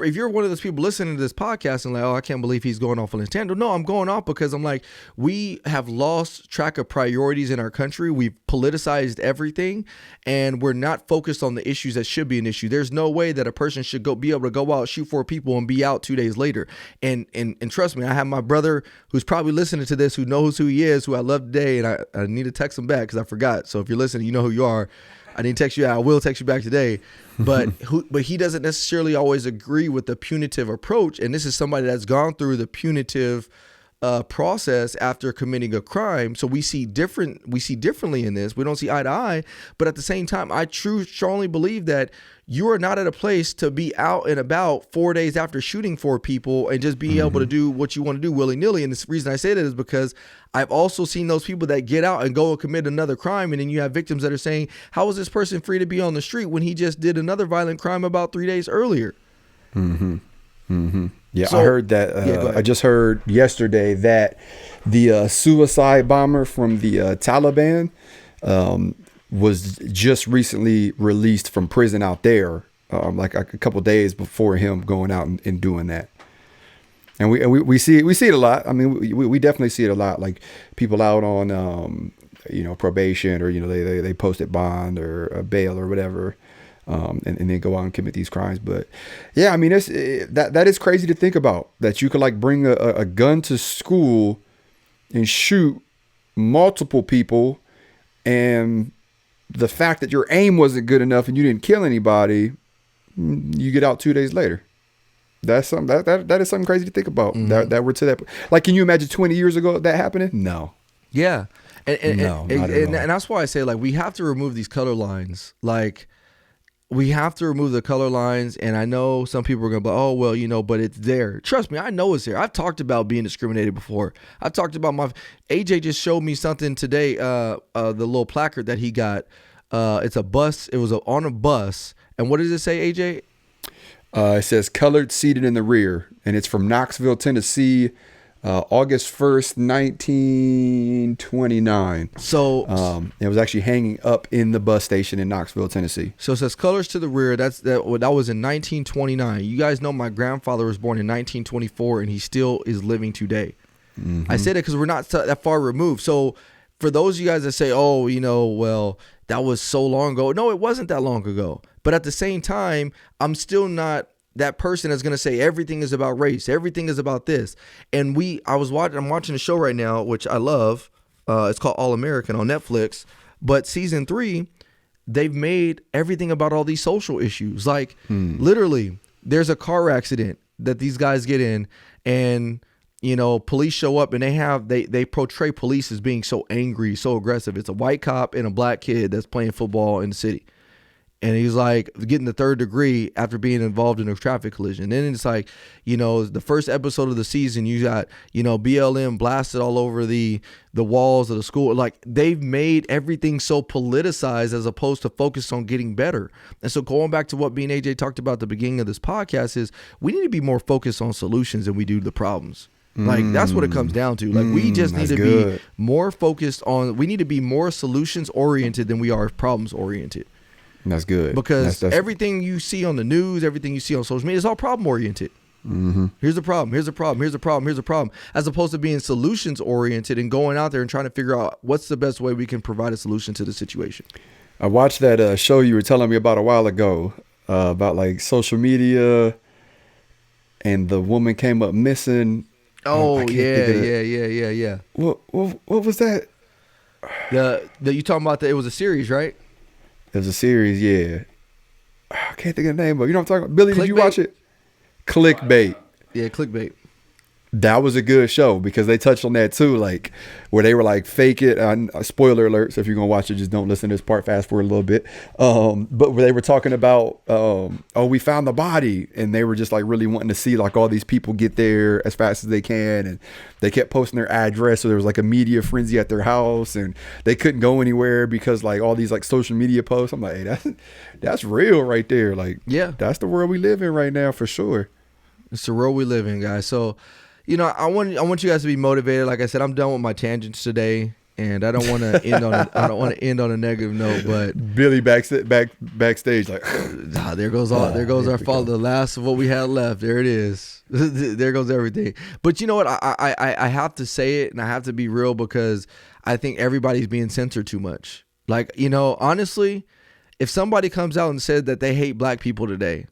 if you're one of those people listening to this podcast and like, oh, I can't believe he's going off on his tangent. No, I'm going off because I'm like, we have lost track of priorities in our country. We've politicized everything and we're not focused on the issues that should be an issue. There's no way that a person should be able to go out, shoot 4 people and be out 2 days later. And trust me, I have my brother who's probably listening to this, who knows who he is, who I love today. And I need to text him back because I forgot. So if you're listening, you know who you are. I didn't text you. I will text you back today. But he doesn't necessarily always agree with the punitive approach. And this is somebody that's gone through the punitive process after committing a crime. So we see differently in this. We don't see eye to eye. But at the same time, I strongly believe that you are not at a place to be out and about 4 days after shooting 4 people and just be able to do what you want to do willy-nilly. And the reason I say that is because I've also seen those people that get out and go and commit another crime. And then you have victims that are saying, how is this person free to be on the street when he just did another violent crime about 3 days earlier? Yeah, So, I heard that. I just heard yesterday that the suicide bomber from the Taliban was just recently released from prison out there, like a couple days before him going out and doing that. And we see it a lot. I mean, we definitely see it a lot. Like people out on probation, or they posted bond or bail or whatever. And then go out and commit these crimes. But yeah, I mean, that is crazy to think about, that you could like bring a gun to school and shoot multiple people and the fact that your aim wasn't good enough and you didn't kill anybody, you get out 2 days later. That's something that is something crazy to think about. That we're to that. Like, can you imagine 20 years ago that happening? No. Yeah. And that's why I say, like, we have to remove these color lines. Like, we have to remove the color lines. And I know some people are going to be like, oh, well, you know, but it's there. Trust me, I know it's there. I've talked about being discriminated before. I've talked about AJ just showed me something today, the little placard that he got. It's a bus. It was on a bus. And what does it say, AJ? It says colored seated in the rear. And it's from Knoxville, Tennessee. August 1st, 1929. So it was actually hanging up in the bus station in Knoxville, Tennessee. So it says colors to the rear. That was in 1929. You guys know my grandfather was born in 1924, and he still is living today. I say that because we're not that far removed. So for those of you guys that say, oh, you know, well, that was so long ago. No, it wasn't that long ago. But at the same time, I'm still not that person is going to say everything is about race, everything is about this. And I'm watching a show right now, which I love. It's called All American on Netflix. But season 3, they've made everything about all these social issues. Like literally, there's a car accident that these guys get in, and you know, police show up, and they portray police as being so angry, so aggressive. It's a white cop and a black kid that's playing football in the city. And he's like getting the 3rd degree after being involved in a traffic collision. Then it's like, you know, the first episode of the season, you got, you know, BLM blasted all over the walls of the school. Like, they've made everything so politicized as opposed to focus on getting better. And so going back to what me and AJ talked about at the beginning of this podcast is we need to be more focused on solutions than we do the problems. Like, that's what it comes down to. Like, we just need to be more focused on, we need to be more solutions oriented than we are problems oriented. That's good. Because everything you see on the news, everything you see on social media is all problem oriented. Here's a problem. Here's a problem. Here's a problem. Here's a problem. As opposed to being solutions oriented and going out there and trying to figure out what's the best way we can provide a solution to the situation. I watched that show you were telling me about a while ago about like social media, and the woman came up missing. Oh, yeah. What was that? You talking about that? It was a series, right? It was a series, yeah. I can't think of the name of it. You know what I'm talking about? Billy, Clickbait? Did you watch it? Clickbait. Yeah, Clickbait. That was a good show because they touched on that too, like where they were like fake it. Spoiler alert! So if you're gonna watch it, just don't listen to this part. Fast forward a little bit. But where they were talking about, we found the body, and they were just like really wanting to see like all these people get there as fast as they can, and they kept posting their address. So there was like a media frenzy at their house, and they couldn't go anywhere because like all these like social media posts. I'm like, hey, that's real right there. Like, yeah, that's the world we live in right now for sure. It's the world we live in, guys. So, you know, I want you guys to be motivated. Like I said, I'm done with my tangents today, and I don't want to end on a negative note. But Billy backstage, like, there goes our follow. The last of what we had left. There it is. There goes everything. But you know what? I have to say it, and I have to be real because I think everybody's being censored too much. Like, you know, honestly, if somebody comes out and said that they hate black people today,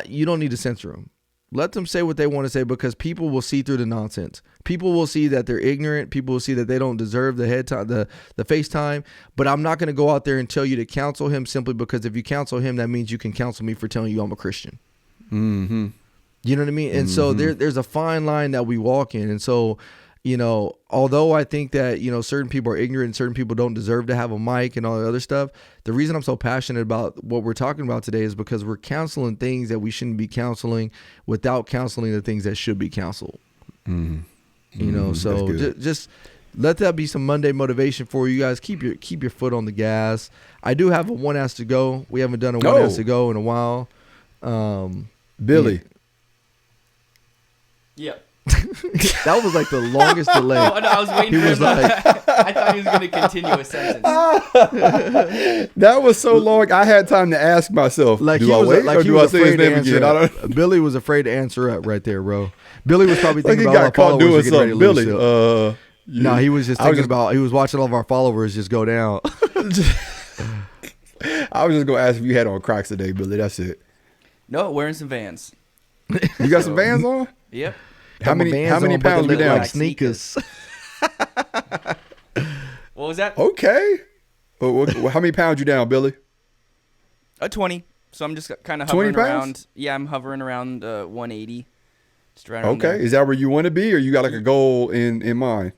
you don't need to censor them. Let them say what they want to say because people will see through the nonsense. People will see that they're ignorant. People will see that they don't deserve the head time, the FaceTime. But I'm not going to go out there and tell you to counsel him simply because if you counsel him, that means you can counsel me for telling you I'm a Christian. Mm-hmm. You know what I mean? And so there's a fine line that we walk in. And so, you know, although I think that, you know, certain people are ignorant and certain people don't deserve to have a mic and all the other stuff, the reason I'm so passionate about what we're talking about today is because we're counseling things that we shouldn't be counseling without counseling the things that should be counseled. Mm-hmm. You know, so just let that be some Monday motivation for you guys. Keep your foot on the gas. I do have a one ass to go. We haven't done a one ass to go in a while. Billy. Yeah. That was like the longest delay. Oh, no, I was waiting for him. like, I thought he was going to continue a sentence. That was so long. I had time to ask myself, like do I wait or do I say his name again? Billy was afraid to answer up right there, bro. Billy was probably thinking like about all our followers getting ready to lose. Billy, no, he was just thinking about, he was watching all of our followers just go down. I was just going to ask if you had on Crocs today, Billy. That's it. No, wearing some Vans. You got some Vans on? Yep. How many pounds we down? Like sneakers. What was that? Okay. How many pounds you down, Billy? 20. So I'm just kind of 20 hovering pounds? around. Yeah, I'm hovering around 180. Just right Okay. there. Is that where you want to be, or you got like a goal in mind?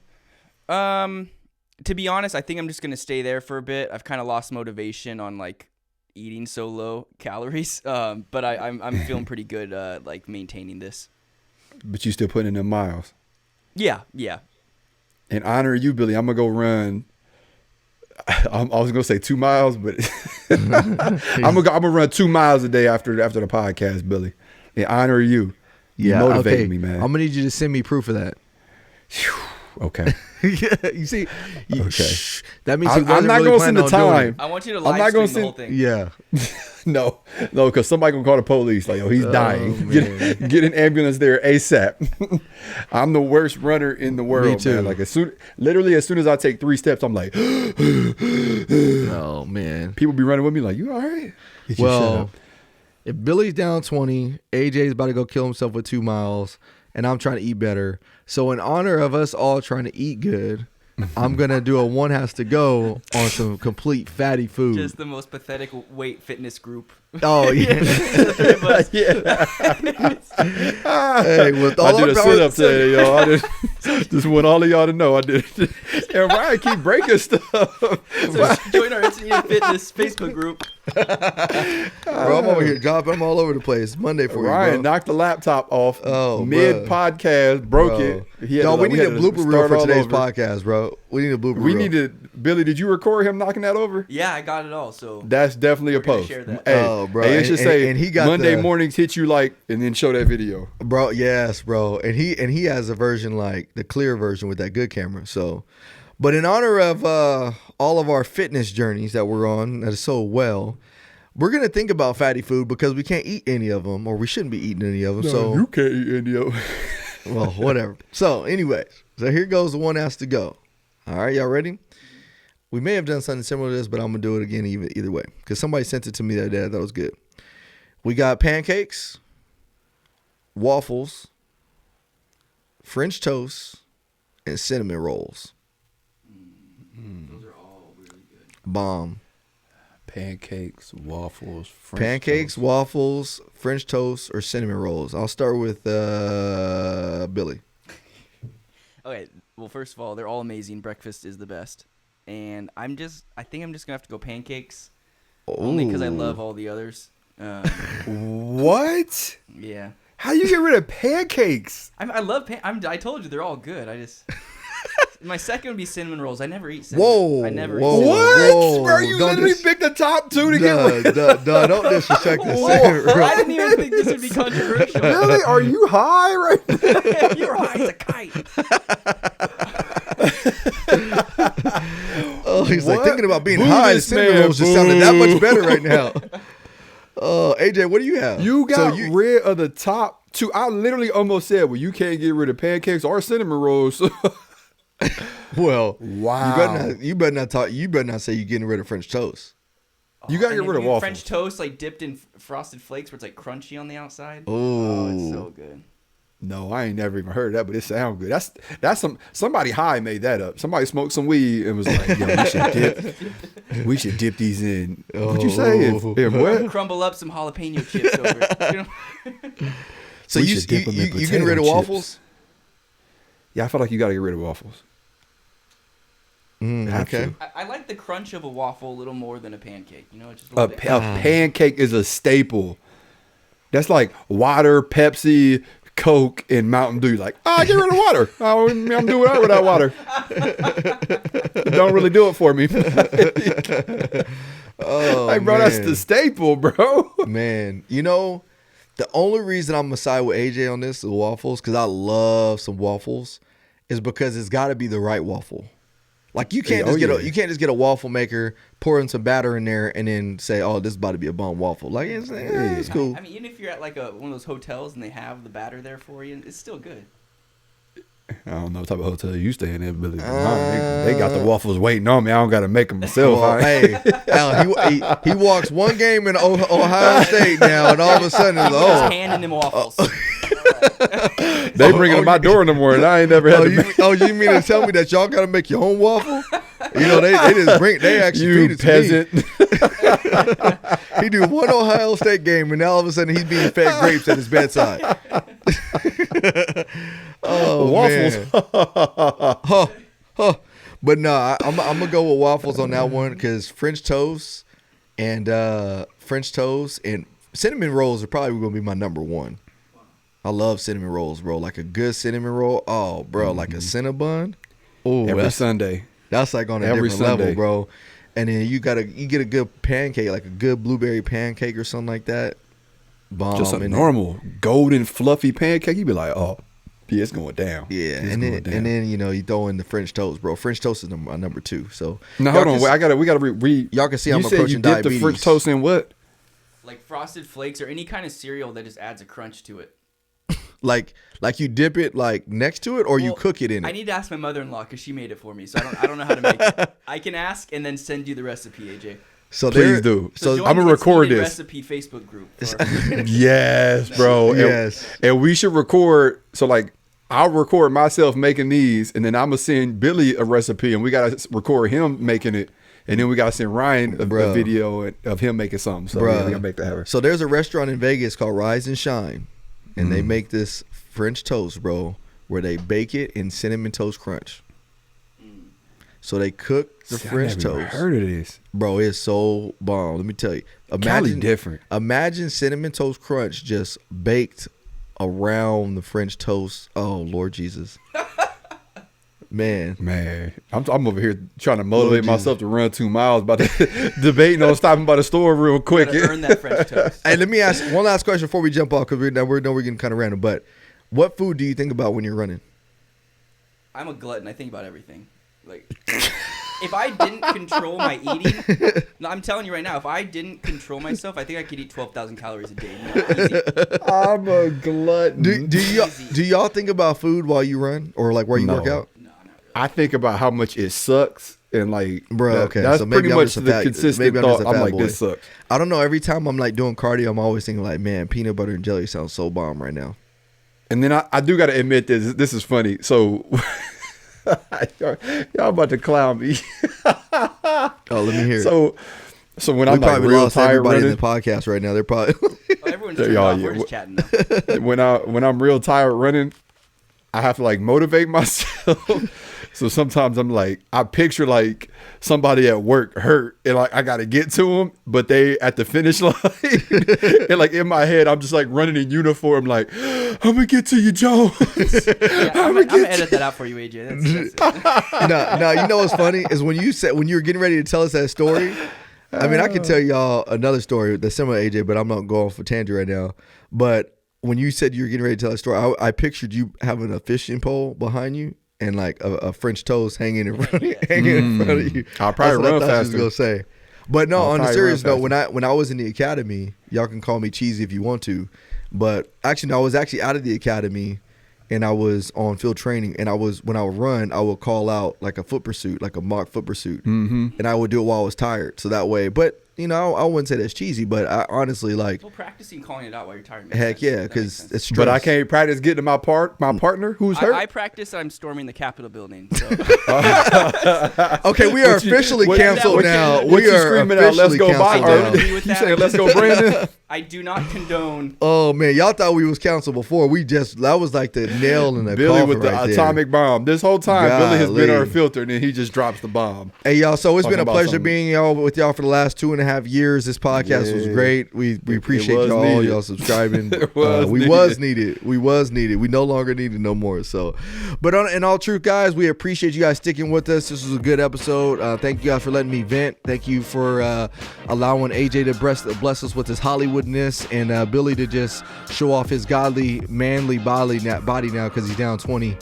To be honest, I think I'm just gonna stay there for a bit. I've kind of lost motivation on like eating so low calories. But I'm feeling pretty good. Like maintaining this. But you still putting in them miles. Yeah. In honor of you, Billy, I'm gonna go run. I was gonna say 2 miles, but I'm gonna run 2 miles a day after the podcast, Billy. In honor of you. You motivate me, man. I'm gonna need you to send me proof of that. Okay. Yeah, you see. Okay. That means I'm not gonna send the time. I want you to live stream the whole thing. Yeah. No, because somebody gonna call the police. Like, he's dying. Get an ambulance there ASAP. I'm the worst runner in the world, Me too. man. Like as soon as I take 3 steps, I'm like, Oh man. people be running with me like, you all right? Shut Well, up. if Billy's down 20, AJ's about to go kill himself with 2 miles, and I'm trying to eat better. So in honor of us all trying to eat good, I'm gonna do a one has to go on some complete fatty food. Just the most pathetic weight fitness group. Oh yeah. Yeah. Hey, with all I did a our sit up powers- today, yo. I just want all of y'all to know I did it. And Ryan keep breaking stuff. So join our It's Needed Fitness Facebook group. Bro, I'm over here dropping. I'm all over the place. Monday for Ryan you, bro. knocked the laptop off Oh, mid podcast, broke Bro. it. He had No, to- we need a had to blooper reel start for all today's over. podcast, bro. We need a blooper We reel. needed Billy. Did you record him knocking that over? Yeah, I got it all. So That's definitely a We're gonna post. share that. Hey, Oh, bro. Hey, it And- should and- say and he got Monday the- mornings hit you like, and then show that video. Bro, yes, bro. And he has a version like the clear version with that good camera. So, but in honor of all of our fitness journeys that we're on that is so well, we're gonna think about fatty food because we can't eat any of them, or we shouldn't be eating any of them. So, you can't eat any of it. well, whatever. So, anyways, so here goes the one has to go. All right, y'all ready? We may have done something similar to this, but I'm gonna do it again either way because somebody sent it to me that day. I thought it was good. We got pancakes, waffles, French toast, and cinnamon rolls. those are all really good. Bomb. Pancakes, waffles, Pancakes, waffles, French toast, or cinnamon rolls. I'll start with Billy. Okay. Well, first of all, they're all amazing. Breakfast is the best. And I think I'm just gonna have to go pancakes. Only because I love all the others. What? Yeah. How you get rid of pancakes? I love I told you they're all good. I just my second would be cinnamon rolls. I never eat cinnamon. Whoa, I never whoa. eat cinnamon. What? Whoa, Bro, you don't literally dis- picked the top 2 to get rid of. Don't disrespect the Whoa, cinnamon roll. I didn't even think this would be controversial. Really? Are you high right now? You're high as a kite. Oh, he's like What? thinking about being Boo high. this Cinnamon man, rolls just sounded that boo. much better right now. AJ, what do you have? You got So rid of the top 2. I literally almost said, well, you can't get rid of pancakes or cinnamon rolls. Well, Wow. You better not say you're getting rid of French toast. You gotta And get rid of you waffles. French toast like dipped in frosted flakes where it's like crunchy on the outside. Ooh. Oh, it's so good. No, I ain't never even heard of that, but it sounds good. That's somebody high made that up. Somebody smoked some weed and was like, yo, we should dip these in. What'd you say? In what? Crumble up some jalapeno chips over it. You know? So We you should dip 'em in you getting rid of potato waffles? Yeah, I feel like you gotta get rid of waffles. Have Okay. to. I like the crunch of a waffle a little more than a pancake. You know, it's just a A little bit. pancake is a staple. That's like water, Pepsi, Coke, and Mountain Dew. Like, get rid of water. I'm doing that without water. It don't really do it for me. Oh, Hey, bro, that's man. the staple, bro. Man, you know, the only reason I'm gonna side with AJ on this, the waffles, because I love some waffles, is because it's got to be the right waffle. Like you can't you can't just get a waffle maker, pour in some batter in there, and then say, "Oh, this is about to be a bomb waffle." Like it's cool. I mean, even if you're at like one of those hotels and they have the batter there for you, it's still good. I don't know what type of hotel you stay in, Billy. They got the waffles waiting on me. I don't got to make them myself. Well, hey, Alan, he walks one game in Ohio State now, and all of a sudden it's Just handing them waffles. They bring it to my door in the morning. I ain't never had to make. You mean to tell me that y'all got to make your own waffle? You know, they just bring, they actually feed You it to me. peasant. He do one Ohio State game, and now all of a sudden he's being fed grapes at his bedside. Oh, Waffles. man. Huh. But no, I'm gonna go with waffles on that one because French toast and cinnamon rolls are probably gonna be my number one. I love cinnamon rolls, bro. Like a good cinnamon roll. Oh, bro, like a Cinnabon. Oh, Every Sunday. That's like on a Every different level, Sunday. bro. And then you get a good pancake, like a good blueberry pancake or something like that. Bomb. Just a and normal golden fluffy pancake. You be like, oh, yeah, it's going down. Yeah, It's and going down. then you know you throw in the French toast, bro. French toast is my number two. So Now y'all hold on, can- wait, we gotta read. Y'all can see you I'm said approaching you dipped diabetes. the French toast in what? Like Frosted Flakes or any kind of cereal that just adds a crunch to it. Like you dip it like next to it, or you Well, cook it in it. I need to ask my mother-in-law because she made it for me, so I don't know how to make it. I can ask and then send you the recipe, AJ. So Please there- do. So join I'm gonna the It's record Needed this. recipe Facebook group. Yes, bro. And- Yes. And we should record. So like, I'll record myself making these, and then I'm gonna send Billy a recipe, and we gotta record him making it, and then we gotta send Ryan a Bruh. video of him making something. So Bruh. yeah, we gotta make that happen. So there's a restaurant in Vegas called Rise and Shine, and they make this French toast, bro, where they bake it in cinnamon toast crunch. So they cook the See, French I never even toast, heard of this. bro. It's so bomb. Let me tell you. Cali different. Imagine cinnamon toast crunch just baked around the French toast. Oh Lord Jesus, man. Man, I'm over here trying to motivate Lord myself to run 2 miles, but debating on stopping by the store real quick. Gotta earn that French toast. Hey, let me ask one last question before we jump off because we're getting kind of random. But what food do you think about when you're running? I'm a glutton. I think about everything. Like, if I didn't control my eating, no, I'm telling you right now, if I didn't control myself, I think I could eat 12,000 calories a day. You know, easy. I'm a glutton. Do y'all think about food while you run or like while you work No. out? No, not really. I think about how much it sucks, and like, Bro, okay, that's so maybe pretty I'm much just a the fat- consistent maybe I'm just thought. a I'm fat like, boy. this sucks. I don't know. Every time I'm like doing cardio, I'm always thinking like, man, peanut butter and jelly sounds so bomb right now. And then I do got to admit this is funny. So y'all about to clown me. Oh, let me hear it. So when We I'm like probably real lost tired everybody in running, the podcast right now. They're probably Oh, everyone's turned y'all, off. yeah, We're just chatting now. when I'm real tired running, I have to like motivate myself. So sometimes I'm like, I picture like somebody at work hurt and like I got to get to them, but they at the finish line. And like in my head, I'm just like running in uniform, like, I'm going to get to you, Jones. Yeah, I'm gonna edit that out for you, AJ. That's it. no. You know what's funny is when you were getting ready to tell us that story. I mean, I can tell y'all another story that's similar to AJ, but I'm not going for tangent right now. But when you said you were getting ready to tell that story, I pictured you having a fishing pole behind you and like a French toast hanging in front of you. I'll probably That's what run I thought you faster. was gonna say. But no, I'll on the probably serious run note, when I was in the academy, y'all can call me cheesy if you want to, but actually, no, I was actually out of the academy, and I was on field training, and when I would run, I would call out like a foot pursuit, like a mock foot pursuit, and I would do it while I was tired, so that way. But you know, I wouldn't say that's cheesy, but I honestly like, Well, practicing calling it out while you're tired. Makes heck sense. yeah, That makes because sense. it's stress. But I can't practice getting to my partner who's hurt. I practice that I'm storming the Capitol building. So. Okay, we are What you- officially what- canceled what you- now. what We you are screaming out, "Let's officially go, Biden"? canceled I now. don't agree with You that. saying, let's go, Brandon? I do not condone. Oh man, y'all thought we was canceled before. That was like the nail in the Billy coffin with the right there. atomic bomb. This whole time, Billy has been Golly. our filter, and then he just drops the bomb. Hey y'all, so it's Talking been a about pleasure something. being with y'all for the last 2.5 years. This podcast was Yeah. great. We appreciate was y'all needed. subscribing. It was We needed. was needed. We was needed. We no longer needed no more. So, but in all truth, guys, we appreciate you guys sticking with us. This was a good episode. Thank you guys for letting me vent. Thank you for allowing AJ to bless us with his Hollywoodness and Billy to just show off his godly, manly body now because he's down 20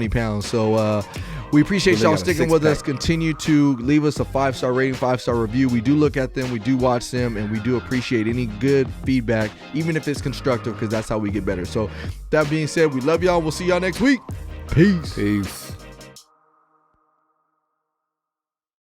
pounds. So we appreciate Billy y'all got a sticking with us. six-pack. Continue to leave us a 5-star rating, 5-star review. We do look at them, we do watch them, and we do appreciate any good feedback, even if it's constructive, because that's how we get better. So that being said, we love y'all. We'll see y'all next week. Peace. Peace.